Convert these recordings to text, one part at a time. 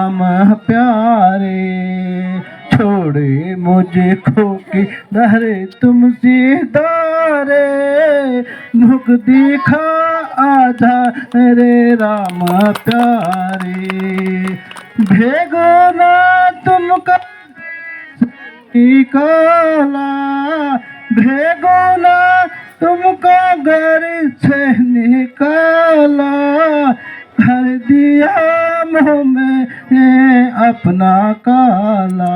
राम प्यारे, छोड़े मुझको किधर तुम सिधारे, मुख दिखा आधा रे राम प्यारे, भेगो ना तुमका निकाला, भेगो ना तुमको घर से निकाला, भर दिया मुँह में अपना काला,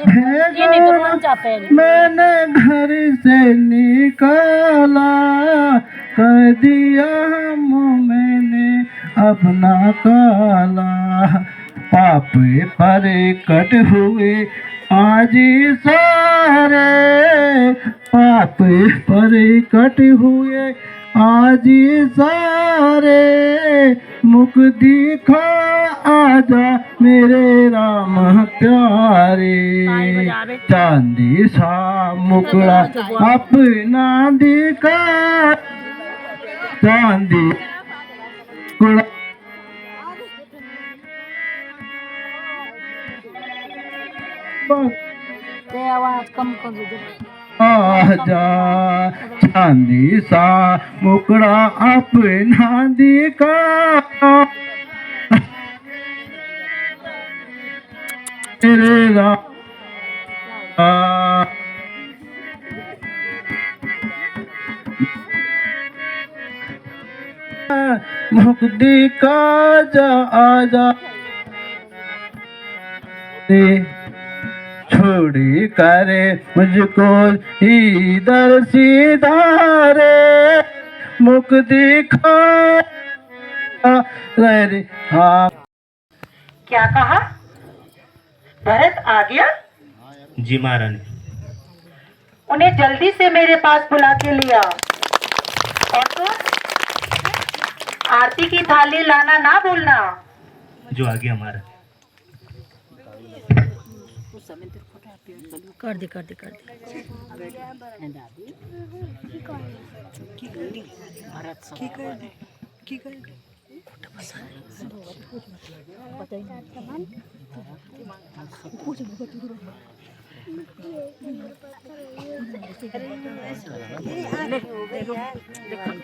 भेगो ना मैंने घर से निकाला, कर दिया मुँह मैंने अपना काला, पाप पर कट हुए आज सारे, पाप पर कट हुए आज सारे, मुख दिखा आजा मेरे राम प्यारे, चांदी सा मुकड़ा अपना दिखा, चांदी मुकड़ा आवाज कम कर दो। आजा चांदी सा मुकड़ा अपना दिखा, मेरे राम मुख दिखा जा आजा, छोड़ी करे मुझको इधर सिधारे, मुख दिखा रे हाँ। क्या कहा? भरत आ गया? जी महारानी। उन्हें जल्दी से मेरे पास बुला के लिया, और तो आरती की थाली लाना ना भूलना। जो आ गया हमारा। कर दे कर दे कर दे।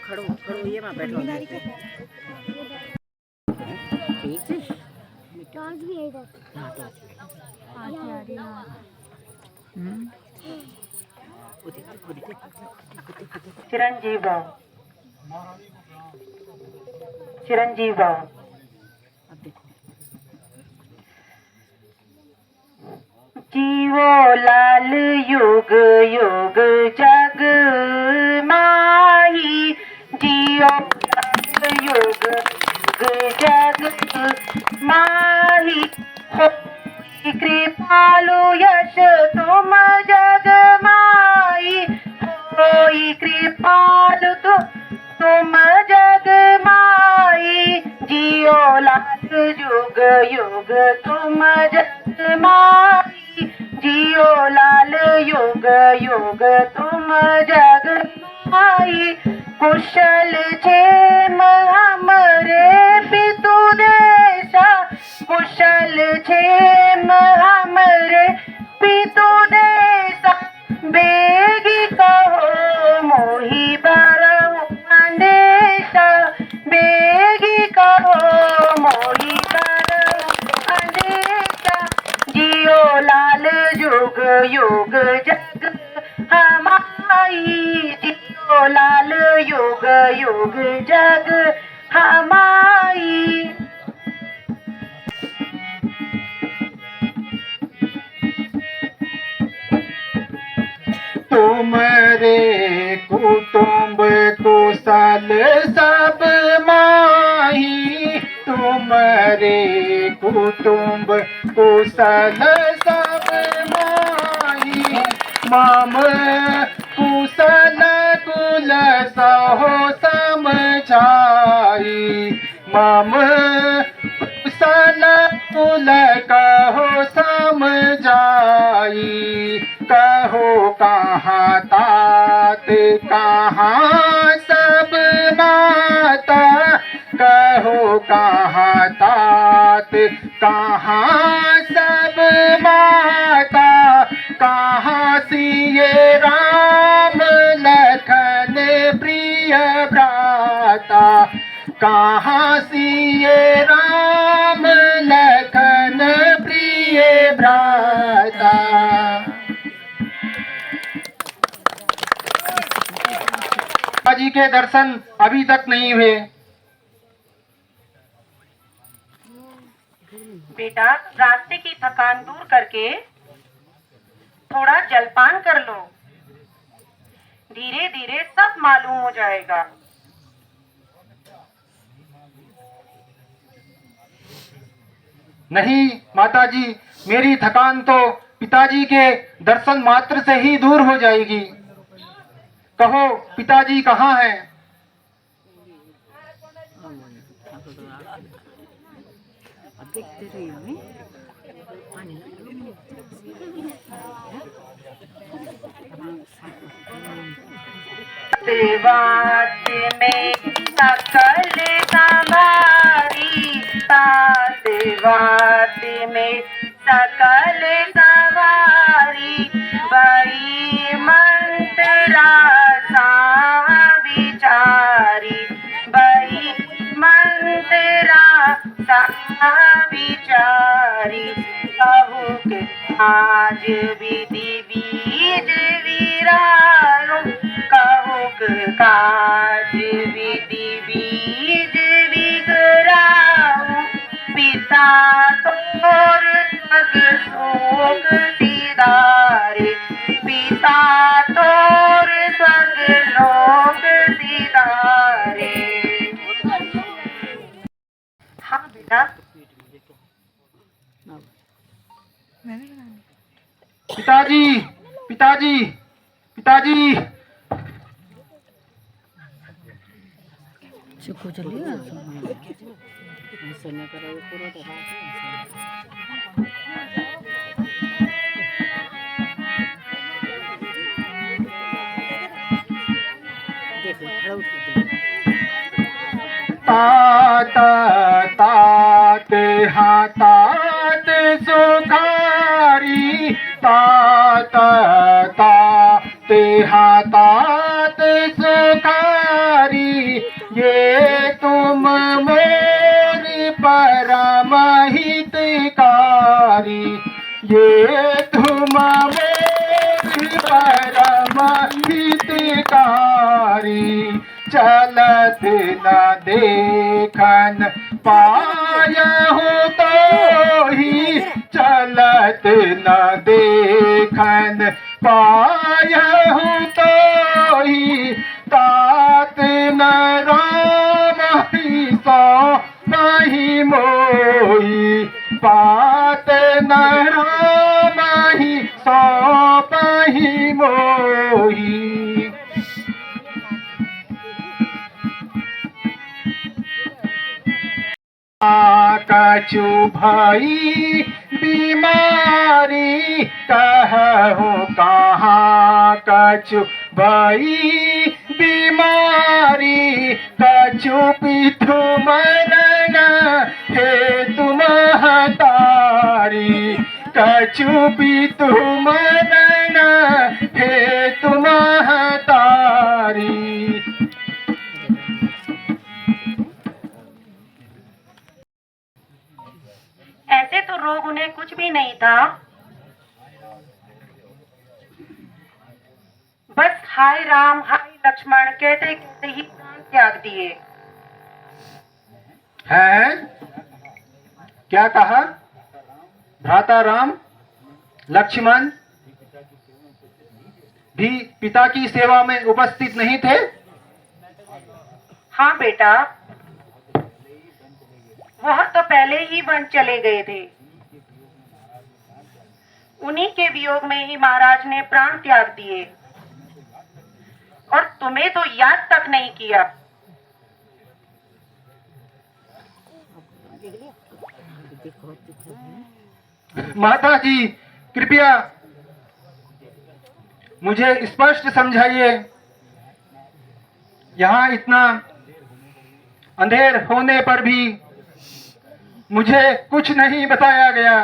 खड़ो खड़ो ये में बैठो। ठीक है टॉर्च भी है इधर। चिरंजीव चिरंजीव जीवो लाल युग युग जग माही, जियो लाल युग युग जग माही, होई कृपालु यश तुम जग माही, होई कृपालु तुम जग माही, जियो लाल युग युग तुम जग माही, जियो लाल युग युग तुम जग माही, कुशल क्षेम हमरे पितु देशा, कुशल क्षेम हमरे पितु देशा, बेगी कहो मोहि बरहु अंदेशा, बेगी कहो मोहि बरहु अंदेशा, जियो लाल युग युग जग हमारी, जियो लाल युग युग जग हमारी। तुम्हारे कुटुंब कुशल सब माही, तुम्हारे कुटुंब कुशल सब माही, माम कुशल कुल सहो समझाई, माम कुशल कुल कहो समझाई, कहो कहाँ तात कहाँ सब माता, कहो कहाँ तात, कहाँ सब माता, कहाँ सिए राम लखन प्रिय भ्राता, कहाँ सिए राम लखन प्रिय भ्राता। जी के दर्शन अभी तक नहीं हुए। बेटा, रास्ते की थकान दूर करके थोड़ा जलपान कर लो, धीरे धीरे सब मालूम हो जाएगा। नहीं माताजी, मेरी थकान तो पिताजी के दर्शन मात्र से ही दूर हो जाएगी। कहो पिताजी कहाँ हैं? बात में सकल सवारी, बात में सकल सवारी, बड़ी मंत्रा सा विचारी, बड़ी मंत्रा सा विचारी। कहुक आज विधि बीज विरायो, कहुक काज विधि बीज विगराऊ, पिता तोर सग शोक दीदारे, पिता तोर सग लोक दीदारे। हाँ बेटा। पिताजी पिताजी पिताजी। चुप चलिए ऐसे न करो, पूरा तो तात तात हाँ तात सुखारी, तात तात हाँ तात सुखारी, ये तुम मोरी परम हितकारी, ये तुम मोरी परम हितकारी। चलत न देखन पायहु तो ही, चलत न देखन पायहु तो ही, तात न राम ही सो नहीं मोही, पात न राम ही सो नहीं मोही। कछु भई बीमारी, कहु कहाँ कछु भई बीमारी, कछु पिथु मरण हे तुम हतारी, कछु पिथु मरण हे तुम हतारी। ऐसे तो रोग उन्हें कुछ भी नहीं था, बस हाय राम हाय लक्ष्मण कहते कहते ही प्राण त्याग दिए। है क्या कहा? भ्राता राम लक्ष्मण भी पिता की सेवा में उपस्थित नहीं थे? हाँ बेटा, वह तो पहले ही वन चले गए थे। उन्हीं के वियोग में ही महाराज ने प्राण त्याग दिए, और तुम्हें तो याद तक नहीं किया। माता जी कृपया मुझे स्पष्ट समझाइए, यहाँ इतना अंधेर होने पर भी मुझे कुछ नहीं बताया गया।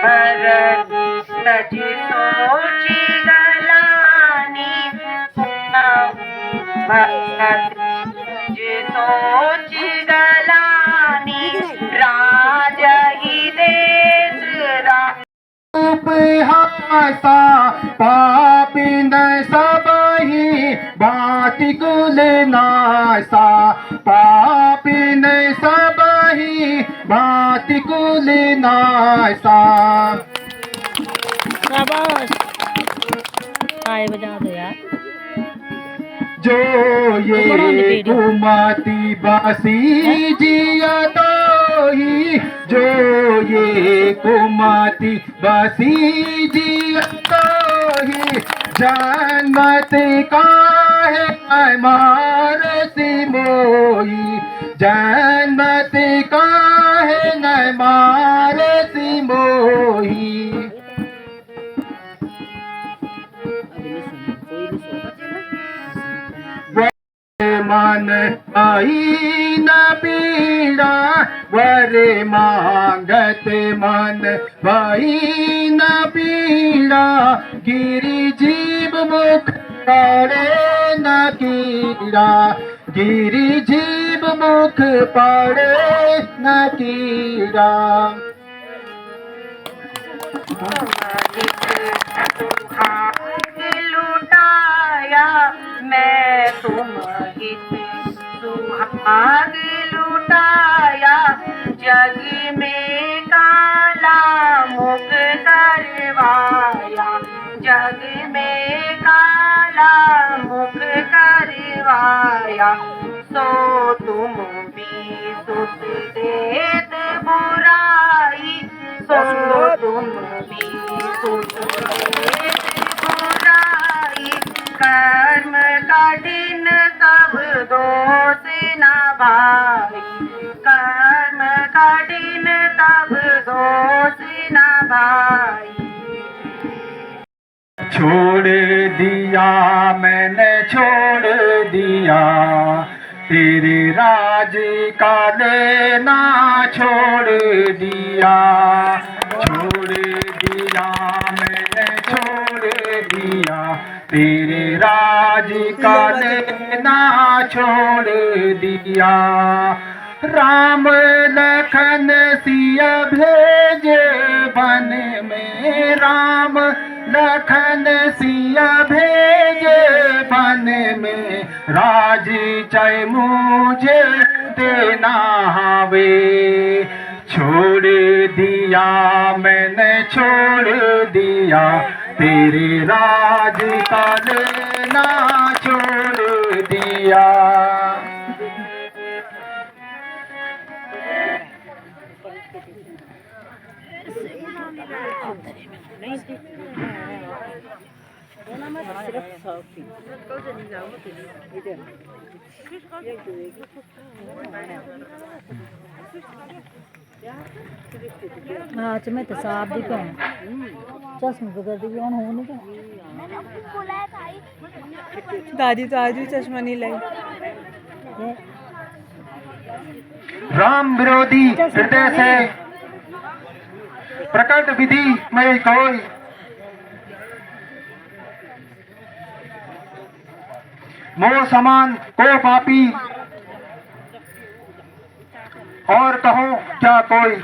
भरत तज सोची गलानी भरत तज सोची गलानी राजही देश उपहासा पापिन सबहि भांति कुल नासा, पापिन सबहि भांति कुल नासा। शाबाश। आए बजा दो यार। जो ये कुमति बासी जिया तो ही, जो ये कुमति बासी जिया तो ही, जन्मत काहे मार सी मोही, जन्मत काहे न मार सी मोही। मन आई न पीड़ा वर मांगत मन भाई न पीड़ा, गिरी जीव मुख पड़े न कीड़ा, गिरी जीव मुख पड़े न कीड़ा। लुटाया मैं तुम हित सुहाग लुटाया, जग में काला मुख करवाया, जग में काला मुख करवाया। सो तुम भी सुत देत बुराई, सो तुम भी सुत देत बुराई, कर्म कठिन सब दोष न भाई, कर्म कठिन तब दोष न भाई। छोड़ दिया मैंने छोड़ दिया, तेरे राज का लेना छोड़ दिया, छोड़ दिया मैंने छोड़ दिया, तेरे राज का लेना छोड़ दिया। राम लखन सिया भेजे वन में, राम लखन सिया भेजे वन में, राज चाहे मुझे देना वे। छोड़ दिया मैंने छोड़ दिया, तेरे राज का लेना छोड़ दिया। आज मैं तो साफ दी कौन चश्मे बगैर दी कौन हो नहीं क्या दादी तो आज भी चश्मा नहीं लाई। राम विरोधी हृदय से प्रकट विधि में कोई, मोह समान को पापी, और कहो क्या कोई।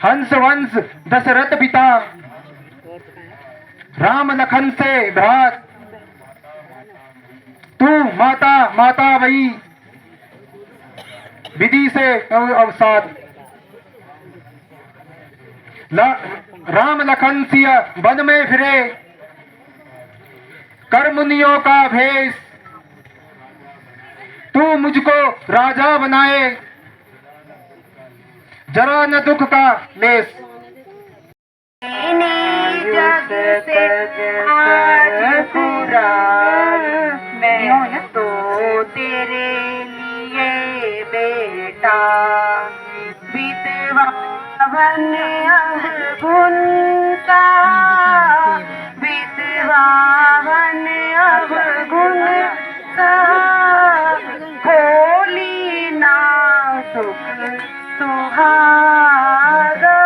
हंस वंश दशरथ पिता, राम लखन से भ्रात, तू माता माता वही, विधि से अवसाद। राम लखन सिया वन में फिरे, कर मुनियों का भेष, तू मुझको राजा बनाए, जरा न दुख का लेस। जग से आज पूरा मैं तो तेरे लिए बेटा विधवा बन अवगुण का विधवा बन अवगुण का खोली ना सुख सुहागा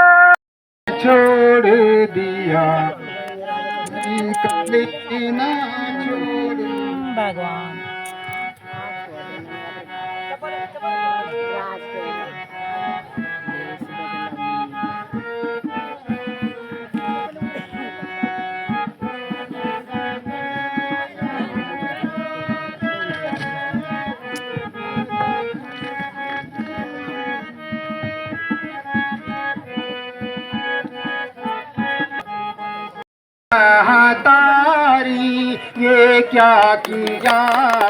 छोड़ दिया कली ना छोड़ भगवान महतारी ये क्या किया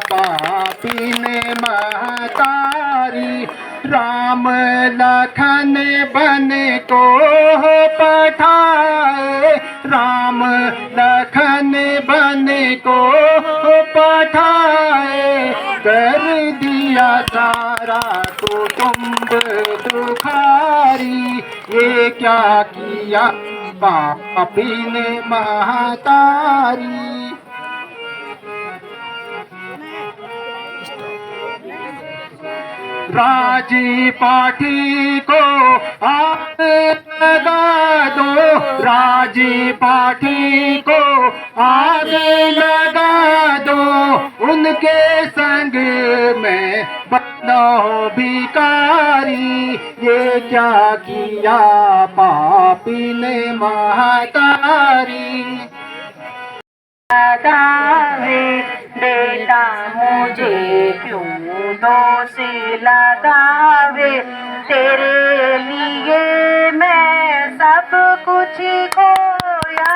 पापी ने महतारी राम लखन बन को पठाए राम लखन बन को पठाए कर दिया सारा कुटुंब दुखारी ये क्या किया पापी ने महतारी राजी पाठी को आग लगा दो राजी पाठी को आग लगा दो उनके संग में बनो भिखारी ये क्या किया पापी ने महतारी लगावे बेटा मुझे क्यों दोष लगावे तेरे लिए मैं सब कुछ खोया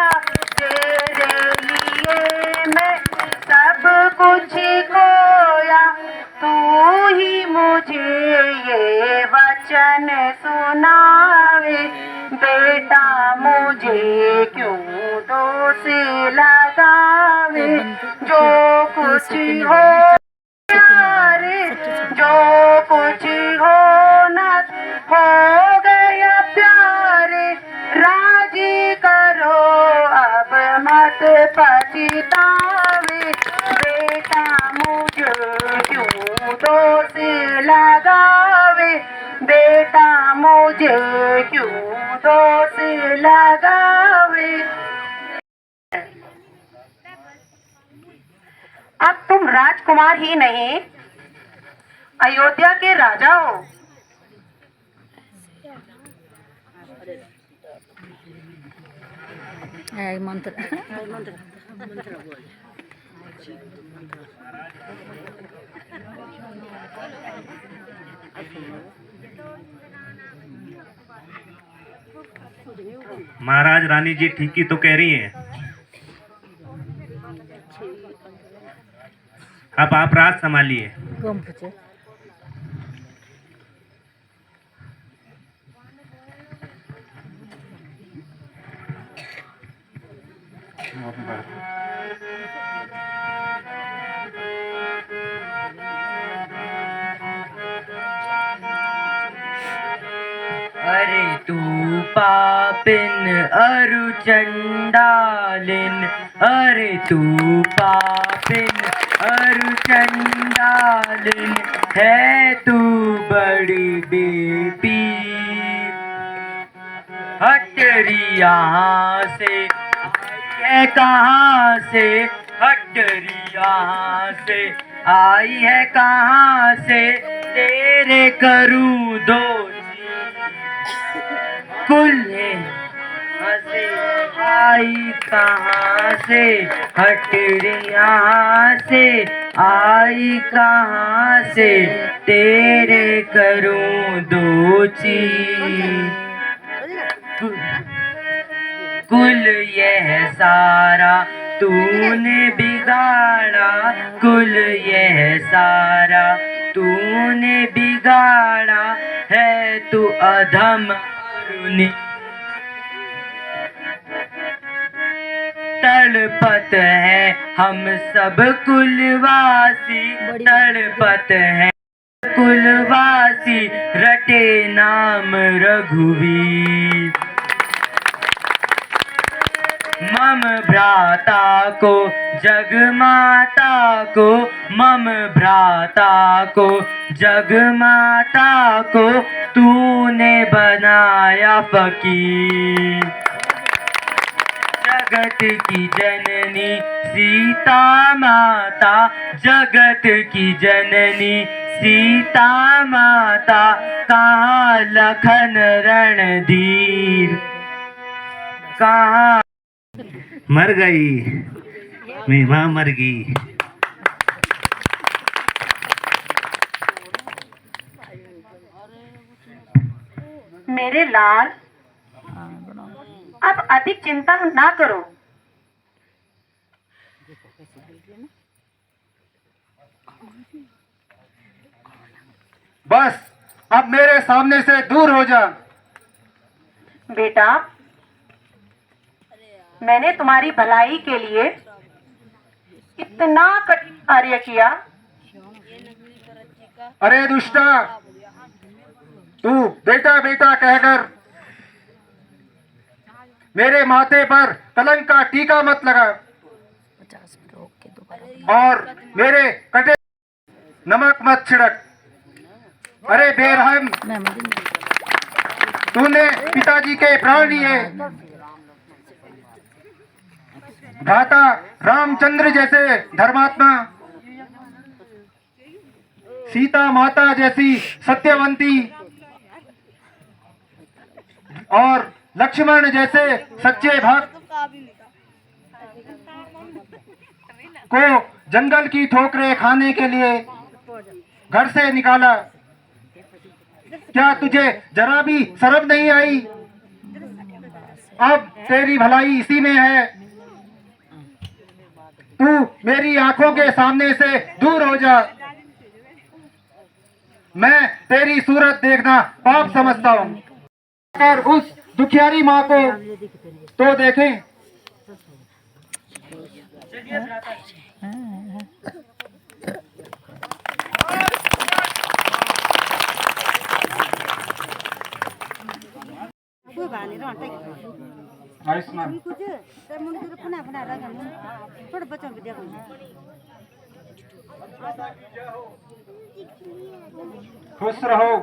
तेरे लिए मैं सब कुछ खोया तू ही मुझे ये वचन सुनावे बेटा मुझे क्यों दोष लगावे जो कुछ हो प्यारे जो कुछ हो न हो गया प्यारे राजी करो अब मत पछतावे बेटा मुझे क्यों दोष लगावे बेटा मुझे क्यों दोष लगावे अब तुम राजकुमार ही नहीं अयोध्या के राजा हो मंत्र महाराज रानी जी ठीक ही तो कह रही हैं। अब आप राज संभालिए। कम पूछे अरे तू पापिन अरु चंडालिन अरे तू पापिन अरु चंडालिन है तू बड़ी बेटी हटरी यहाँ से आई है कहाँ से हटरी यहाँ से आई है कहाँ से तेरे करूँ दोषी कुल हंसे आई कहाँ से हटरी यहाँ से आई कहाँ से तेरे करूँ दोषी कुल यह सारा तूने बिगाड़ा कुल यह सारा तूने बिगाड़ा है तू अधम अरुणी तड़पत है हम सब कुलवासी, तड़पत है कुलवासी, रटे नाम रघुवीर। मम भ्राता को जग माता को, मम भ्राता को जग माता को, तूने बनाया फकीर। जगत की जननी सीता माता, जगत की जननी सीता माता, कहाँ लखन रणधीर, कहाँ मर गई मेरी माँ मर गई। मेरे लाल, अब अधिक चिंता ना करो। बस अब मेरे सामने से दूर हो जा। बेटा, मैंने तुम्हारी भलाई के लिए इतना कठिन कार्य किया। अरे दुष्टा, तू बेटा बेटा कहकर मेरे माथे पर कलंक का टीका मत लगा और मेरे कटे नमक मत छिड़क। अरे बेरहम, तूने पिताजी के प्राण लिए। भ्राता रामचंद्र जैसे धर्मात्मा, सीता माता जैसी सत्यवंती और लक्ष्मण जैसे सच्चे भक्त को जंगल की ठोकरें खाने के लिए घर से निकाला। क्या तुझे जरा भी शर्म नहीं आई? अब तेरी भलाई इसी में है। तू मेरी आंखों के सामने से दूर हो जा। मैं तेरी सूरत देखना पाप समझता हूँ। और उस दुखियारी माँ को तो देखें। आयुष्मान, खुश रहो।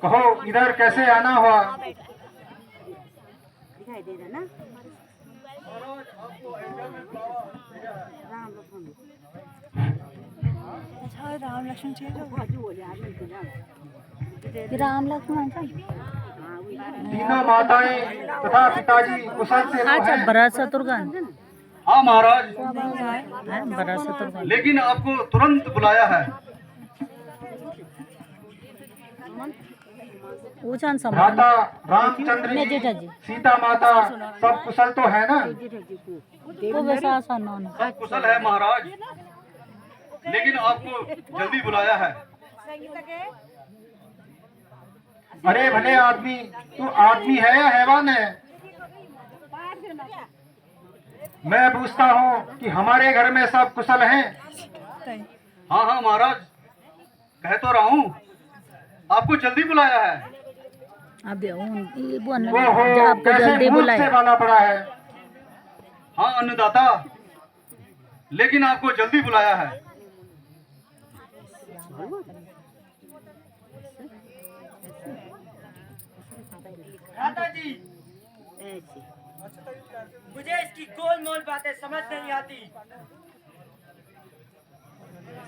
कहो इधर कैसे आना हुआ? दिखाई दे रहा ना? राम लक्ष्मण राम लक्ष्मण तीनों माताएं तथा पिताजी कुशल से अच्छा हैं। भरत शत्रुघ्न। हाँ महाराज, भरत शत्रुघ्न लेकिन आपको तुरंत बुलाया है। पूछन सम्मान भ्राता रामचंद्र मैं जी, जेठा जी सीता माता सब कुशल तो है ना? वो वैसा आसान ना सब कुशल है महाराज, लेकिन आपको जल्दी बुलाया है। अरे भले आदमी, तू आदमी है या हैवान है? मैं पूछता हूँ कि हमारे घर में सब कुशल हैं? हाँ हाँ महाराज, कह तो रहा हूँ, आपको जल्दी बुलाया है। अब वो ओहो, आपको कैसे जल्दी मुंह से बुलाए। वाला पड़ा है। हाँ अन्नदाता, लेकिन आपको जल्दी बुलाया है। दादाजी, मुझे इसकी गोलमोल बातें समझ नहीं आती।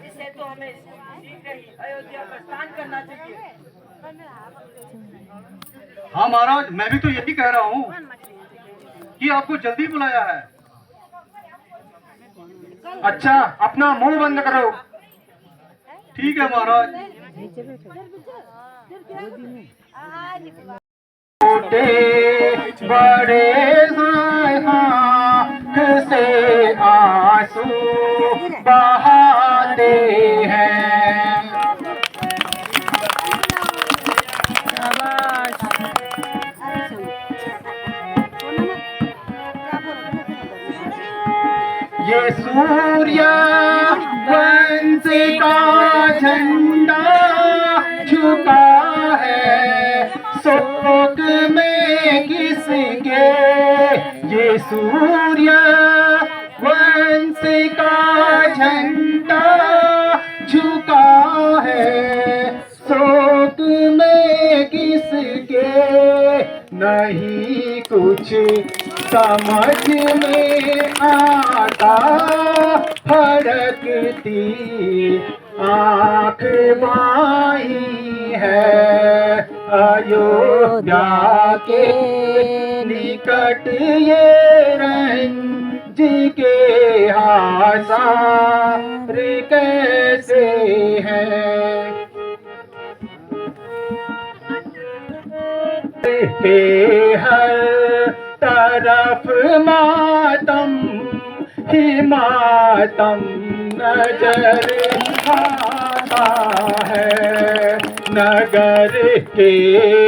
इसे तो हमें शीघ्र ही अयोध्या प्रस्थान करना चाहिए। हाँ महाराज, मैं भी तो यही कह रहा हूँ कि आपको जल्दी बुलाया है। अच्छा, अपना मुंह बंद करो। ठीक है महाराज। छोटे बड़े आँख से आंसू बहाते हैं। सूर्य वंश का झंडा झुका है, शोक में किसके। ये सूर्य वंश का झंडा झुका है, शोक में किसके। नहीं कुछ समझ में आता, फड़कती आँख बाई है। अयोध्या के निकट ये रंज के आसार कैसे हैं। के हर तरफ मातम ही मातम नजर आता है। नगर के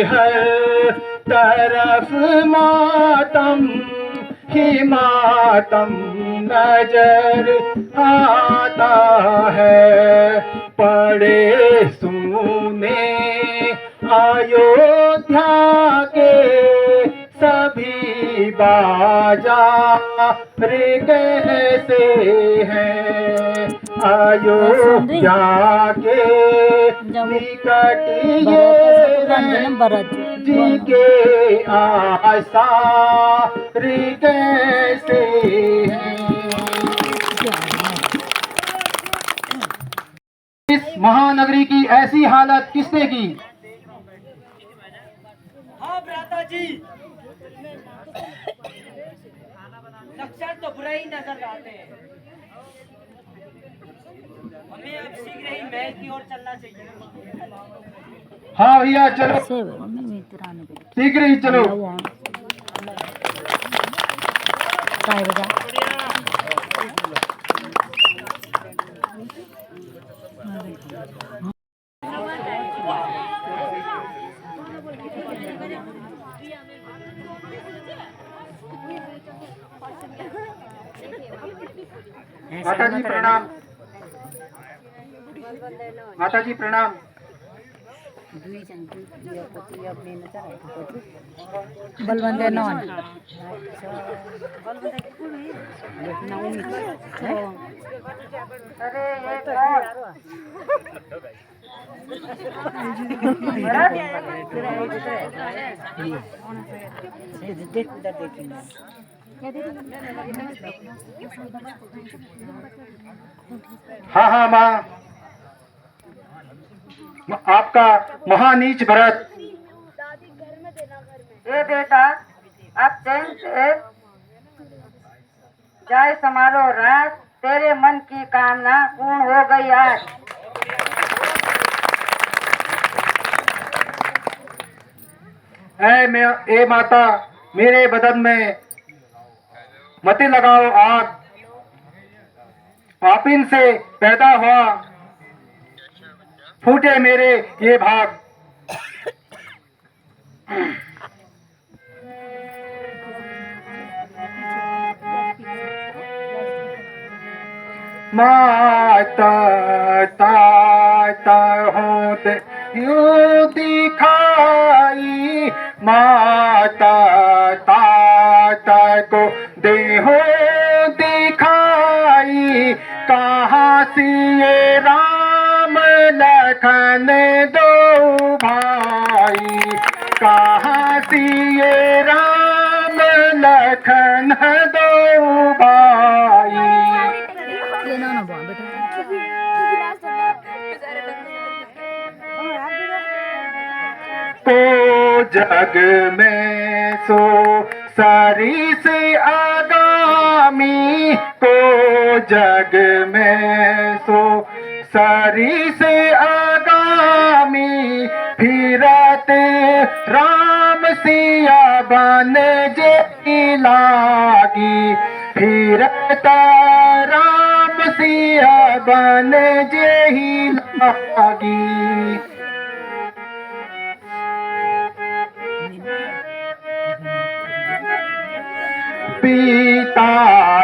हर तरफ मातम ही मातम नजर आता है। पड़े सुने अयोध्या के सभी बाजार कैसे हैं। अयोध्या के निकट ये जी के आसार कैसे हैं। इस महानगरी की ऐसी हालत किसने की। हाँ भ्राता जी, लक्षण तो बुरे ही नजर आते हैं। हमें अब शीघ्र ही महल की ओर चलना चाहिए। हाँ भैया चलो, शीघ्र ही चलो। काय बजा माता जी प्रणाम। माता जी प्रणाम। बलवंत नॉन हाँ हाँ माँ, आपका महानीच भरत। ये बेटा, अब चैन से जाए समारोह रात। तेरे मन की कामना पूर्ण हो गई आज। ए माता, मेरे बदन में मत लगाओ आग। पापिन से पैदा हुआ, फूटे मेरे ये भाग। माता ताता होते यूं दिखाई, माता ताता को देहो दिखाई। कहाँ से ये राम लखन दो भाई, कहाँ से ये राम लखन दो भाई। ये ना ना बेटा को जग में सो सारी से आगामी, को जग में सो सारी से आगामी। फिरत राम सिया बन जे लागी, फिरत राम सिया बन जे लागी। पीता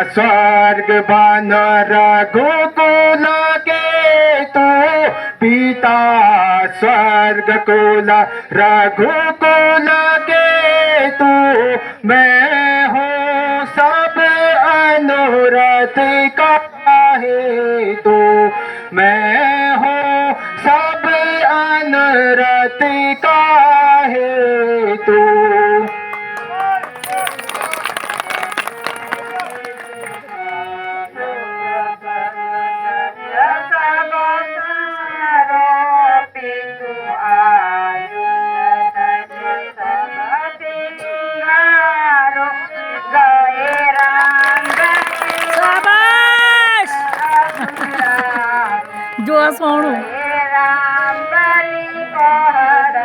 स्वर्ग स्वर्ग बन रघुकुल के तू पिता स्वर्ग कुल रघुकुल के तू मैं हूँ सब अनुरथ का है तू मैं हूँ सब अनुरथ का है तू। जो सोनू मैं कई बार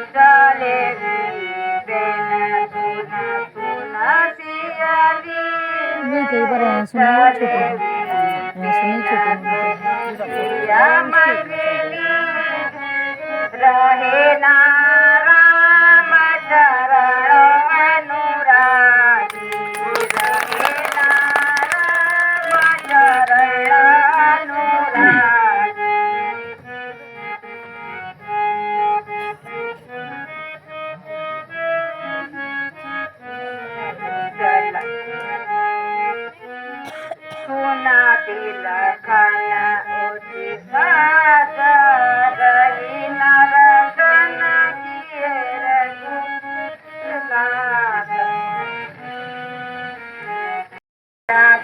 ऐसा सुनी रहे ना राम चरण अनुरागी रहे ना राम चरण अनुरागी। सोना तिलखन उठी सागर रही नरगन किए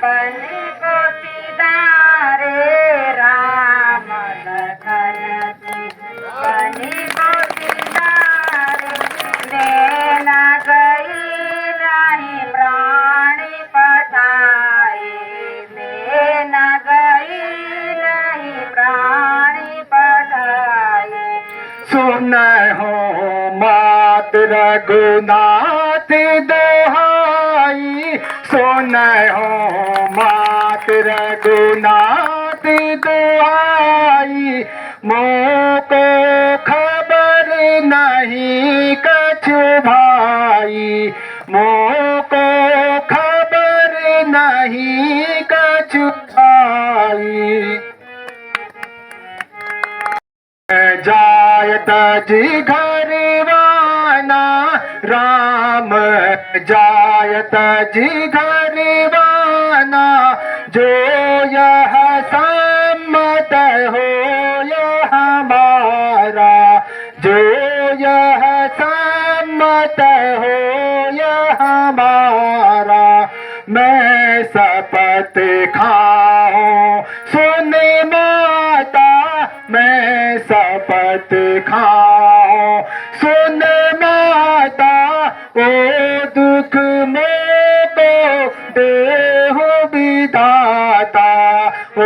बन को सीधारे राम लखन बनी को सीधारे देना गई नहीं प्राणी पठाए देना गई नहीं प्राणी पठाए। सुन हो मात रघुनाथ दोहाई सुन हो मात रघुनाथ दोहाई मोको खबर नहीं कछु भाई मोको खबर नहीं कछु भाई। जायत जी घरवाना राम जायत जी घरवाना जो यह सम्मत हो यह हमारा जो यह सम्मत हो यह हमारा। मैं शपथ खाऊं सुन माता मैं शपथ खाऊं सुन माता ओ दुख मोको देहु विधाता ओ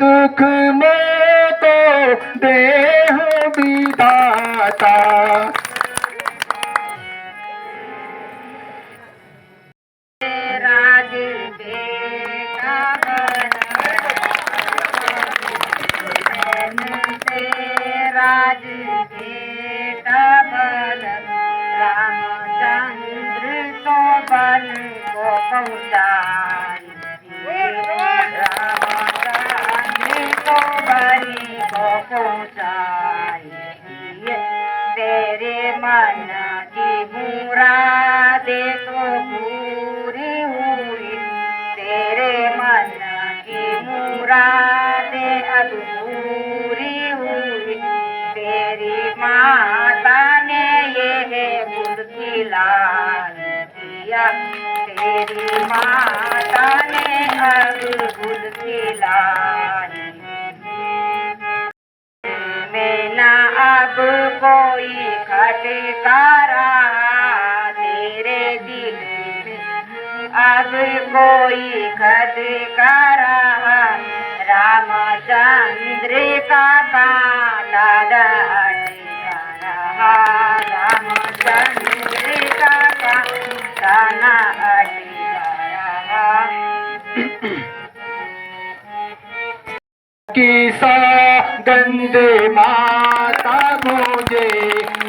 दुख मोको देहु विधाता। राज बेटा राज बेटा बल रामचंद्र तो बल को पहुँचाई रामचंद्र को बलि को पहुँचाई। तेरे मन की मुरादे तो पूरी हुई तेरे मन की मुरादे अधूरी हुई। तेरी माता ने ये बुद्धि लाई किया तेरी माता ने अद्भुत खिलाई। में ना अब कोई खटकारा तेरे दिल में अब कोई खटकारा रामचंद्र का कांटा अटका रहा रामचंद्र का कांटा न अटका रहा। की सौगंध माता मुझे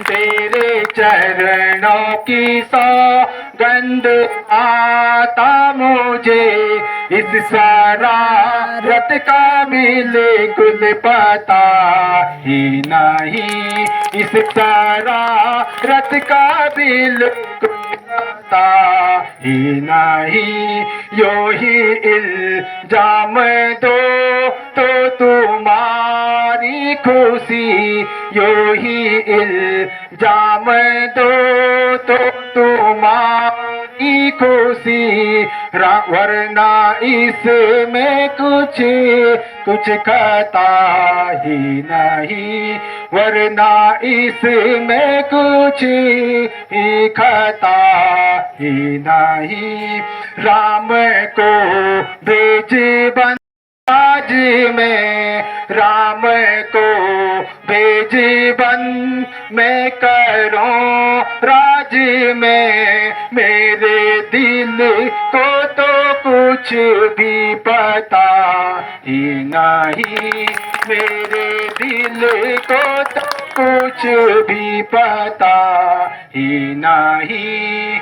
तेरे चरणों की सौगंध गंध आता मुझे इस शरारत का बिल्कुल पता ही नहीं, इस शरारत का बिल्कुल पता ही नहीं। यो ही इल्जाम दो तो तुम्हारी खुशी, यो ही इल्जाम दो तो तुम्हारी खुशी, वरना इसमें कुछ खता ही नहीं, वरना इसमें कुछ ही खता ही नहीं। राम को भेज बन आज में, राम को भेज बन मैं करूं राज में, मेरे दिल को तो कुछ भी पता ही नहीं, मेरे दिल को तो कुछ भी पता ही नहीं।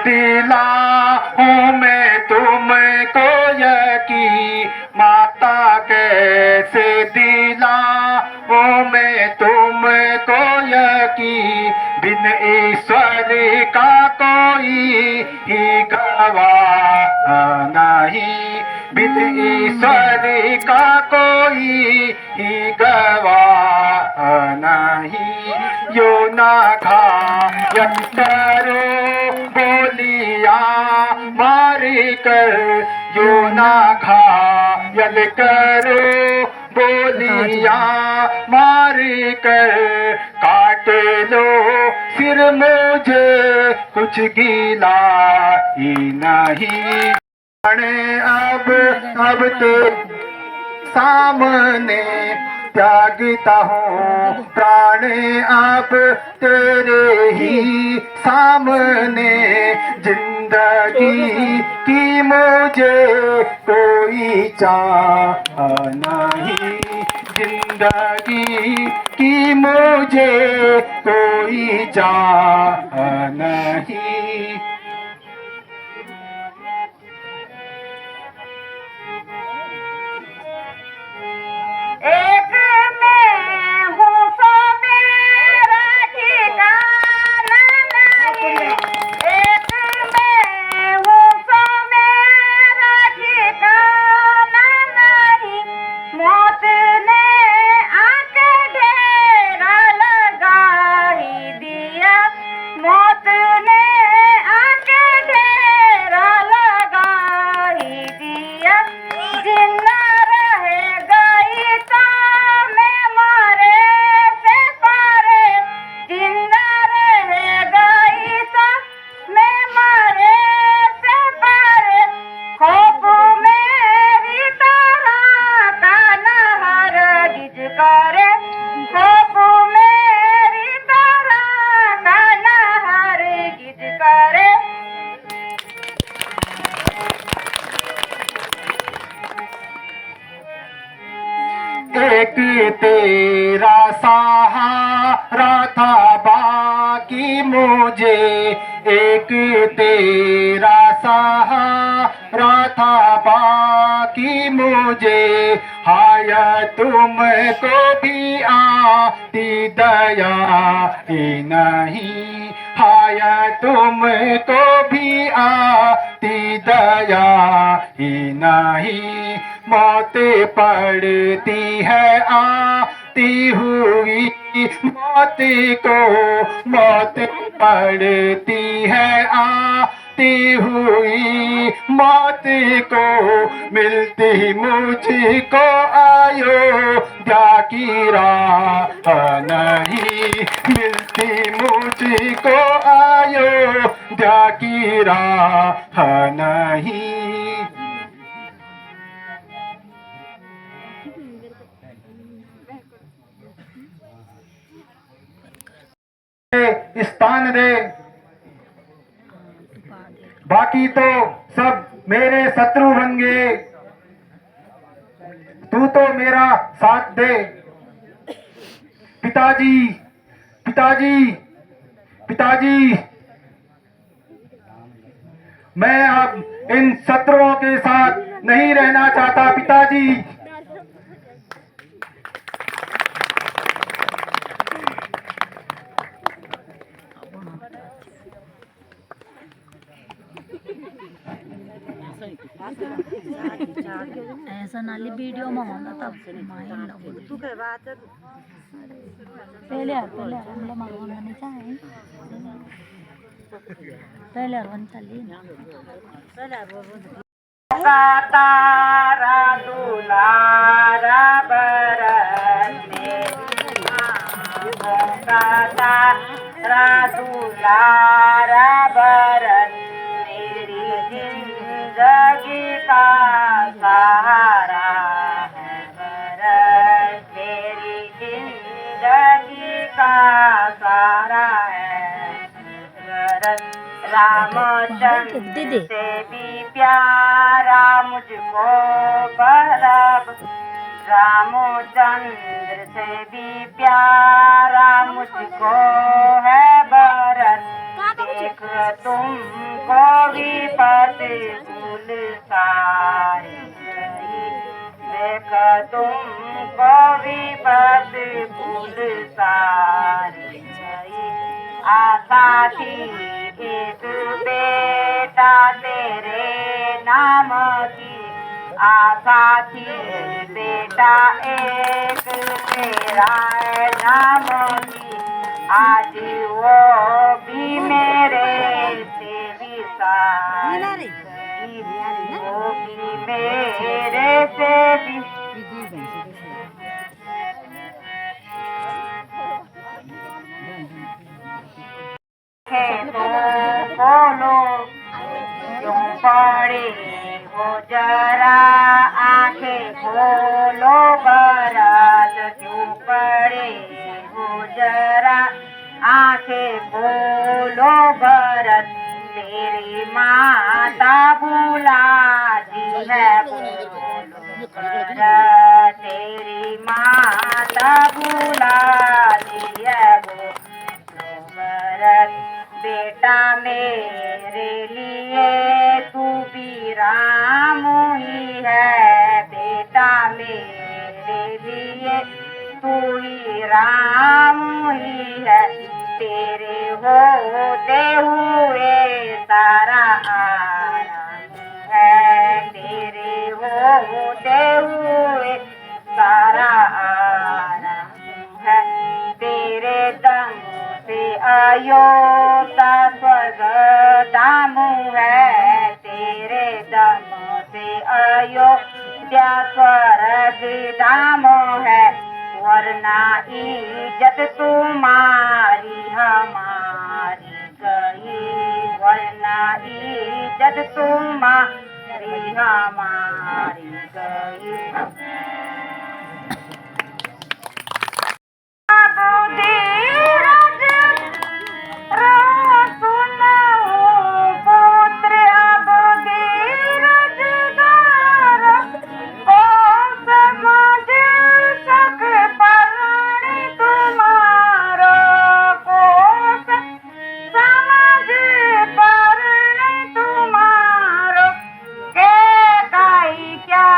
दिला हूँ मैं तुमको यकीन, माता कैसे दिला हूँ मैं तुमको यकीन, बिन ईश्वर का कोई ही गवाह नहीं, बिन ईश्वर का कोई ही गवाह नहीं। यो ना घायल करो बोलिया मारी कर, यो ना घायल करो बोलिया मारी कर, काट लो सिर मुझे कुछ गीला ही नहीं। अब तो सामने त्यागता हूँ प्राण, अब तेरे ही सामने, जिंदगी की मुझे कोई चाह नहीं, जिंदगी की मुझे कोई चाह नहीं। एक मैं हूँ सो मेरा ठिकाना नहीं, एक मैं हूँ सो मेरा ठिकाना नहीं, मौत ने आके ढेरा लगा ही दिया, मौत ने आके ढेरा लगा ही दिया। जिंदा एक तेरा सहारा था बाकी मुझे, एक तेरा सहारा था बाकी की मुझे, हाय तुमको भी आती दया ही नहीं, हाय तुमको भी आती दया ही नहीं। मौत पड़ती है आती हुई, मौत को मौत पड़ती है आती हुई, मौत को मिलती मुझको अयोध्या की राह नहीं, मिलती मुझको अयोध्या की राह नहीं। स्थान दे, बाकी तो सब मेरे शत्रु बन गए, तू तो मेरा साथ दे। पिताजी पिताजी पिताजी, मैं अब इन शत्रुओं के साथ नहीं रहना चाहता पिताजी। ऐसा नाली वीडियो में होना तब माइन लगो पहले हम लोग मंगवाना नहीं चाहे, पहले बनता ली तारा दुलारा बरसने, तारा दुलारा बरस मेरी जिंदगी का सहारा है, बरस मेरी जिंदगी का सहारा है, बरस रामचंद्र से भी प्यारा मुझको बरब, रामचंद्र से भी प्यारा मुझको है बरस। देख तुमको भी फूल सारी गई, देख तुमको भी फूल सारी गई। आशा थी एक बेटा तेरे नाम की, आशा थी बेटा एक तेरा नाम की, आज वो भी मेरे से भी सारी गई, वो भी मेरे से भी। बोलो क्यों पड़े हो जरा, आंखें खोलो बरस क्यों पड़े हो जरा, आंखें खोलो बरस। तेरी माता बुलाती है बोलो बरस, तेरी माता बुलाती है बोलो बरस। बेटा मेरे लिए तू भी राम ही है, बेटा मेरे लिए तू ही राम ही है, तेरे होते हुए सारा आराम है, तेरे होते हुए सारा आराम है, तेरे दम से अयोध्या स्वर्ग धाम है, तेरे दम से अयोध्या स्वर्ग धाम है, वरना इज्जत तुम्हारी हमारी गई, वरना इज्जत तुम्हारी हमारी गई। क्या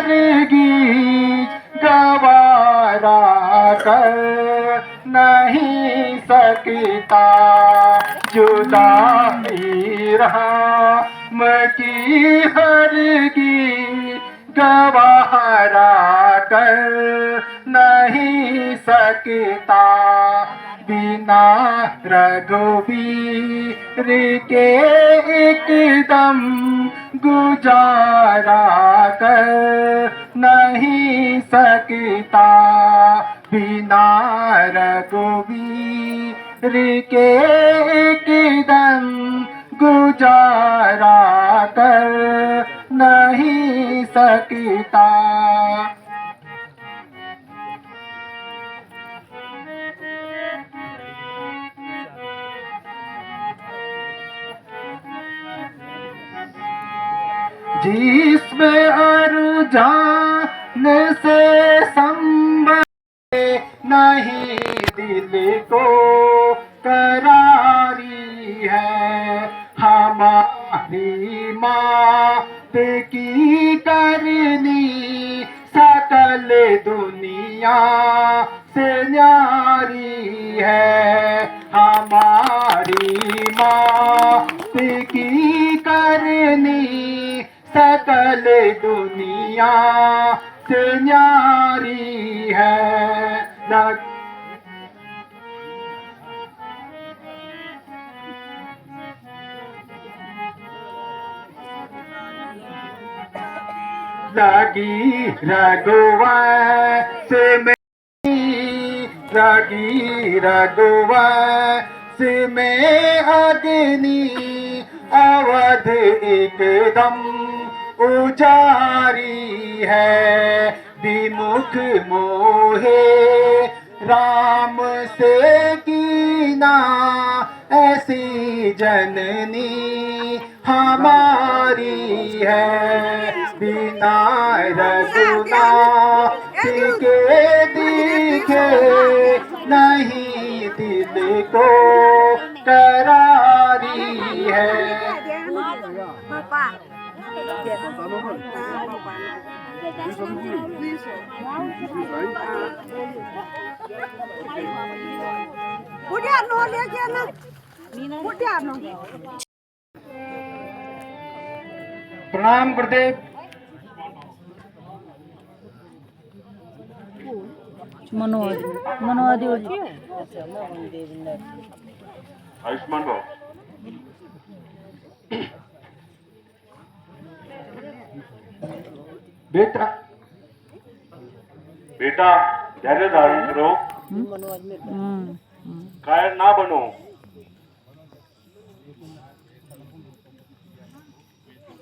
हरगिज गवारा कर नहीं सकता, जुदाई राम की हरगिज गवारा कर नहीं सकता, बिना रघुवीर के एकदम गुजारा कर नहीं सकता, बिना रघुवीर के एकदम गुजारा कर नहीं सकता। जिसमें अरजान से संभल नहीं दिल को करारी है, हमारी मात की करनी सकल दुनिया से न्यारी है, हमारी मात की करनी सकल दुनिया से न्यारी है। लगी रघुवंश में, लगी रघुवंश में अग्नि, अवध एकदम उजारी है, विमुख मोहे राम से कीना, ऐसी जननी हमारी है, बिना रघुनाथ के दिखे नहीं दिल को करारी है। प्रणाम गुरुदेव। मनोहर जी आयुष्मान भाव बेटा बेटा धैर्य धारण करो, कायर ना बनो।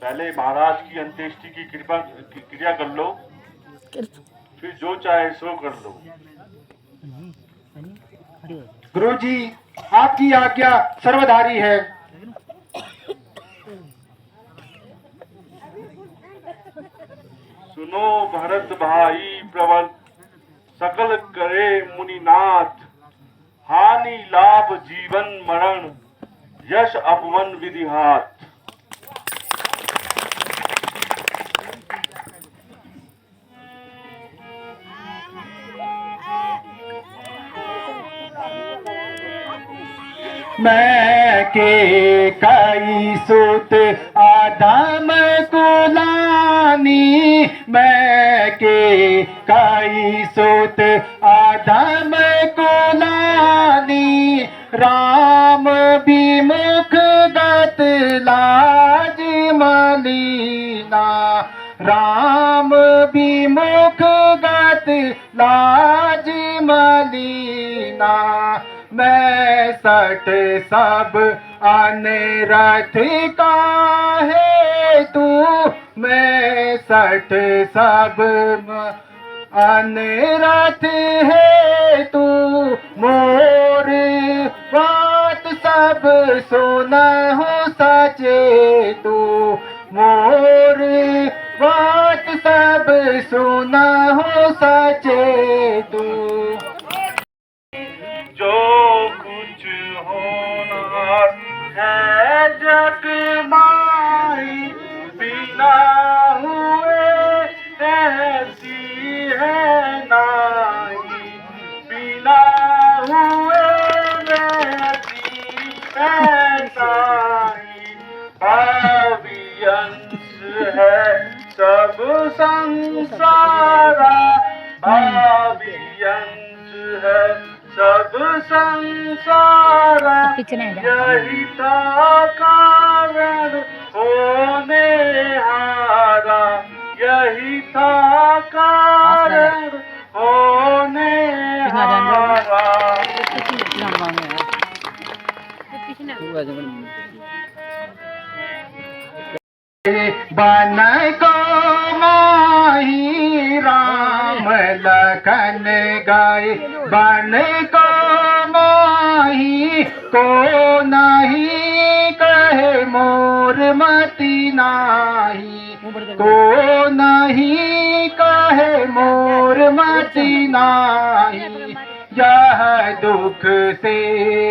पहले महाराज की अंत्येष्टि की क्रिया कर लो, फिर जो चाहे सो कर लो। गुरुजी आपकी आज्ञा सर्वधारी है। सुनो भरत भाई प्रबल, सकल करे मुनिनाथ, हानि लाभ जीवन मरण, यश अपवन विधि हाथ। मैं के कई सुत आदम कुलानी, मैं के कई सुत आदम कुलानी, राम विमुख गत लाज मलीना, राम विमुख गत लाज मलीना, मैं सट सब अनरथ का है तू, मैं सट सब अनरथ है तू, मोर बात सब सुनहु सचे तू, मोर बात सब सुनहु सचे तू। जो कुछ होना है जग माई, बिना हुए ऐसी है नाई, बिना हुए रहती है ताई। भावी अंश है सब संसारा, भावी अंश है सब संसारा। पीछे नहीं जा। यही था कारण होने हारा, यही था कारण होने हारा। बन को माही राम लखन गाए, बन को माही को नहीं कहे मोर मती नाही, को नहीं कहे मोर मती नाही। यह दुख से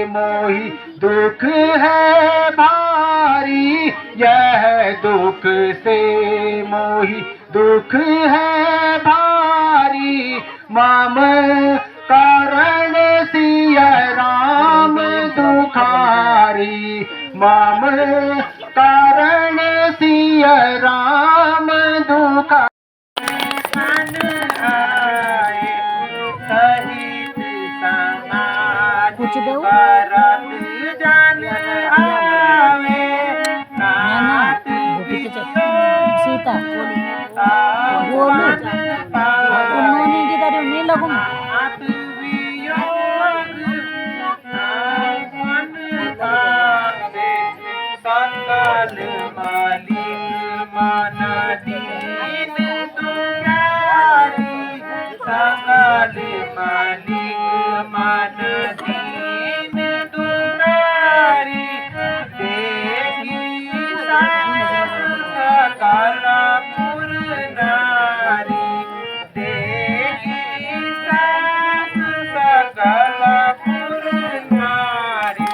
मोही दुख है भारी, यह दुख से मोही दुख है भारी। माम कारण सिया राम दुखारी, माम कारण सिया राम दुखारी। कुछ दो सीता बोलू उन्होंने की तरह नहीं लगूंगा। संगल मालिक माना दीन दुलारी, संगल मालिक माना दीन दुलारी। देखी सकल पुर नारी, देखी सकल पुर नारी।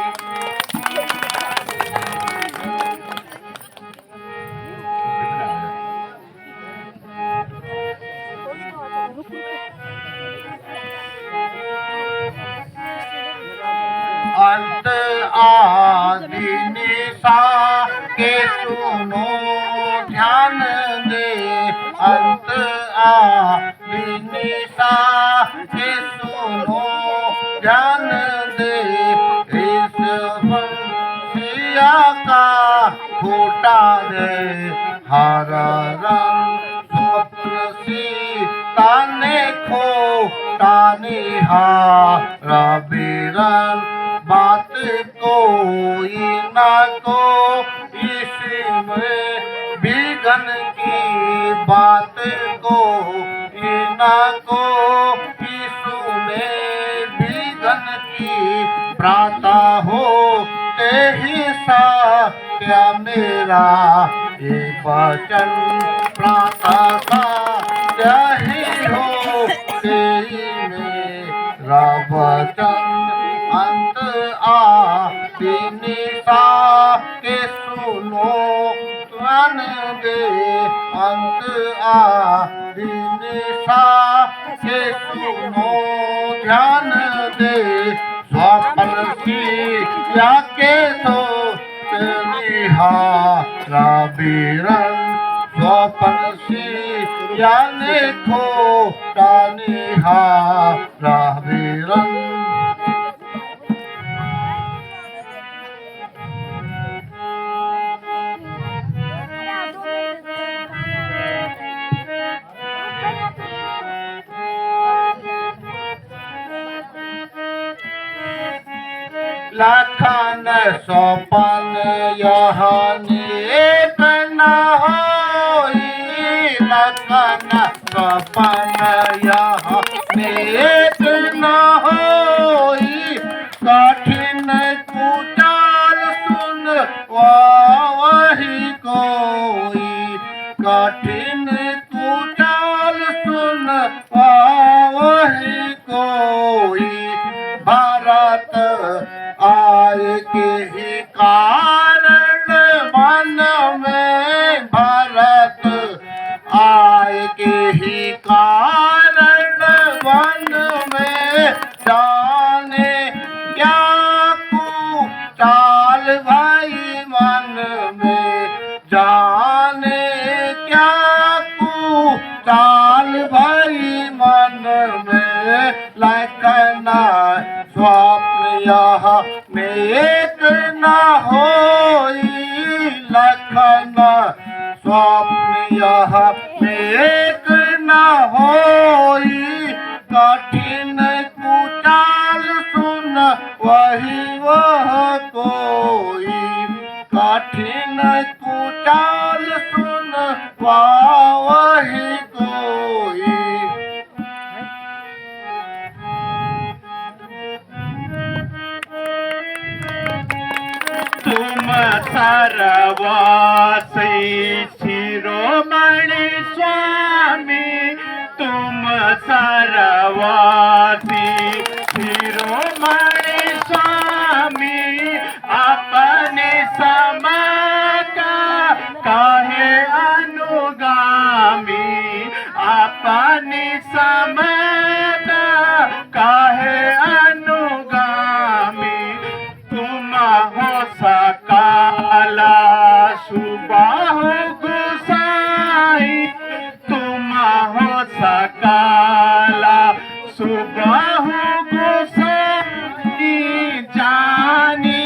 अंत आदि निशा के सुनो ध्यान दे, अंत आदि निशा के सुनो ध्यान दे। इस बंसिया का फूटा दे हरा रंग, स्वप्न सीता ने खोटा निहारा बिरन। बात कोई ना को इसमें बिगन की, बात कोई ना को इसमें बिगन की। प्रातः होते ही सा क्या मेरा ये वचन, प्रातः का क्या ही हो मेरा वचन। अंत आदि निशा के सुनो ध्यान दे, अंत आदि निशा के सुनो ध्यान दे। स्वप्न सिया के सोच निहारा बिरन, स्वप्न सिया ने खोटा निहारा बिरन। लखन स्वपन यह नेक न होई, लखन स्वपन यह नेक न होई। कठिन कुचाल सुन वही कोई, कठिन कुचाल सुन वही कोई। भारत आय के ही कारण मन में, भारत आय के ही कारण वन में जाने क्या चाल भाई मन में जाने क्या चाल भाई मन में लखना स्वप्न यहाँ नेक न होई लखना स्वप्न यहाँ नेक न होई कठिन कुचाल सुन वही वह कोई कठिन कुचाल सुन वही कोई तुम सर्वसी शिरोमणि स्वामी तुम सर्वसी शिरोमणि स्वामी अपने समय का काहे अनुगामी अपने समय का काहे अनुगामी तुम हो सकाला सुबह गुसाई तुम हो सकाला सुबह गुसाई जानी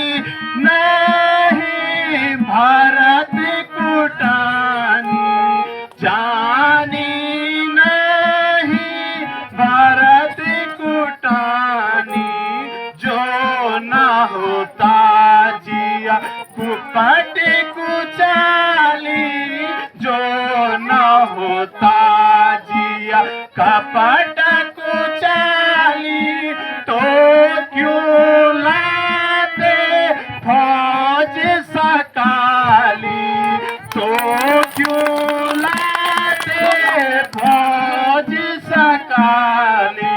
नहीं भरत कुटानी जानी नहीं भरत कुटानी जो न होता जिया कुपट कुचाली जो न होता जिया कपट कुचाली तो क्यों लाते फौज सकाली तो क्यों लाते फौज सकाली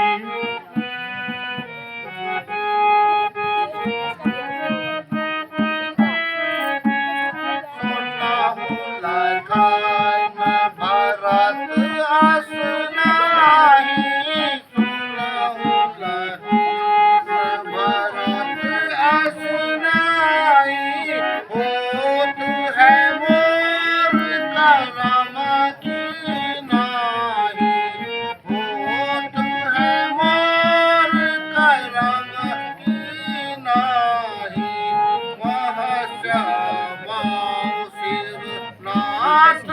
भरत असनाही भरत असनाही होत है मोर करम की नाही होत है मोर करम की नाही वह श्यामा सिर नाथ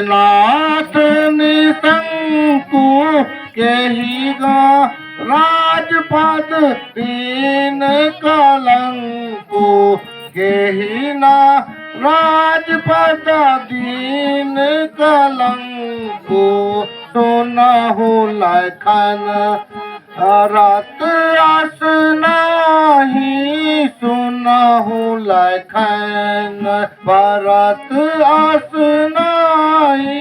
नाथ निशंकु कहिगा राजपद दीन कलंकु कहिना राजपद दीन कलंकु सुनहु लखन रत असनाही सुनहु लखन भरत असनाही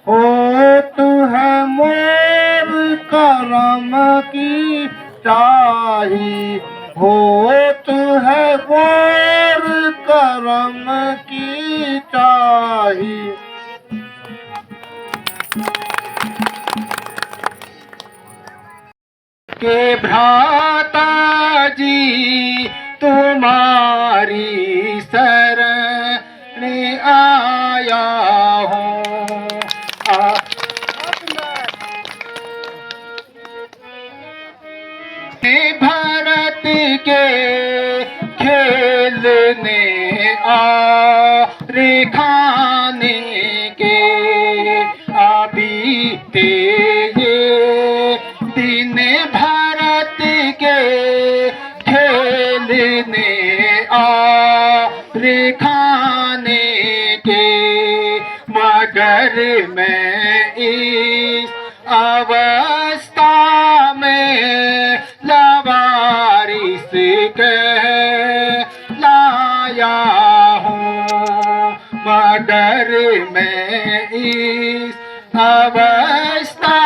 होत है मोर करम की चाही होत है मोर करम की चाही के भ्राता जी तुम्हारी शरण आया हूँ भरत के खेलने रे खाने के अभी ये दिन भारत के खेलने रे खाने के मगर मैं इस अवस्था में लवारिस कह लाया हूँ मगर मैं इस अवस्था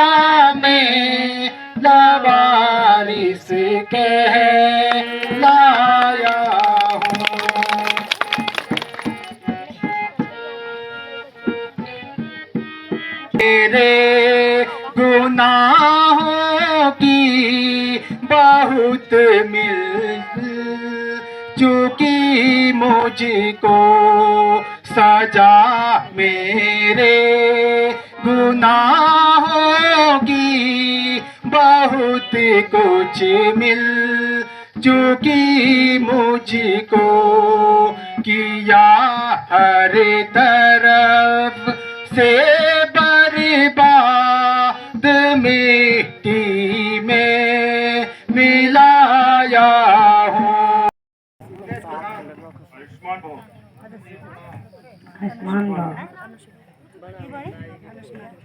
में लवारिस कह लाया हूँ मेरे गुनाहों की बहुत मिल चुकी मुझको सजा, मेरे गुनाहों की बहुत कुछ मिल चुकी मुझको, किया हर तरफ से बर्बाद मिट्टी में मिलाया हूँ। आयुष्मान भव।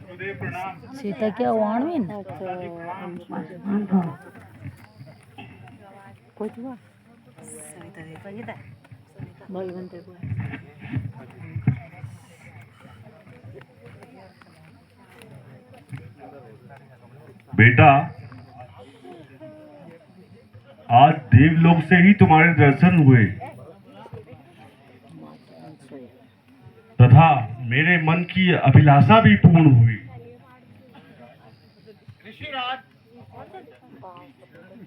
गुरुदेव प्रणाम। सीता क्या वाणवीन भाई बनते को बेटा, आज देवलोक से ही तुम्हारे दर्शन हुए तथा मेरे मन की अभिलाषा भी पूर्ण हुई। ऋषिराज,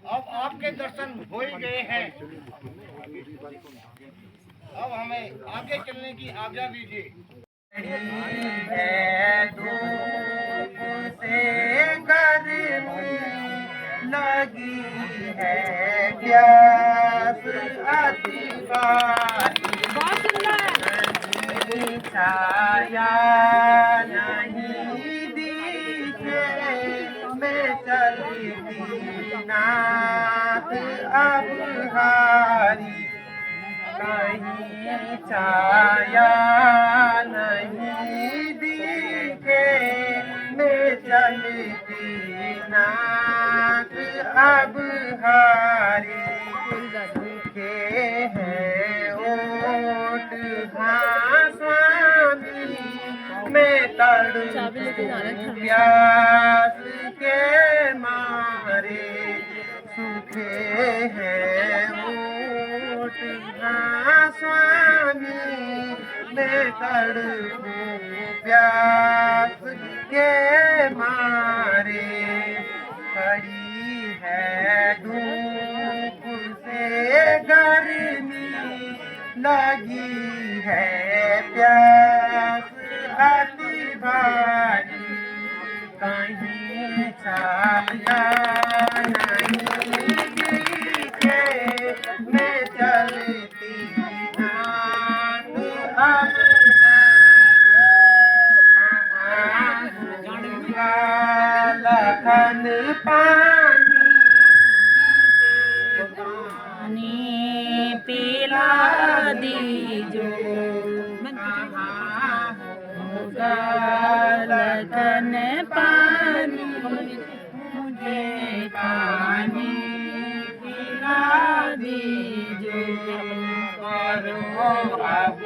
अब आपके दर्शन हो ही गए हैं, अब हमें आगे चलने की आज्ञा दीजिए। लगी है प्यास अति भारी, छाया नहीं दिखे मैं चलती नाथ अब हारी, कहीं छाया नहीं दिखे मैं चलती नाथ अब हारी, सूखे हैं ओट हाँ स्वामी मैं तड़पूं प्यास के मारे, सूखे हैं ओट हाँ स्वामी मैं तड़पूं प्यास के मारे, खड़ी है धूप से गर्मी लगी है प्यास अति भारी, कहीं छाया नहीं दिखे मैं चलती नाथ अब लखन पानी पिला दीजो, होगा लगन पानी मुझे पानी पिला दीजो, करो अब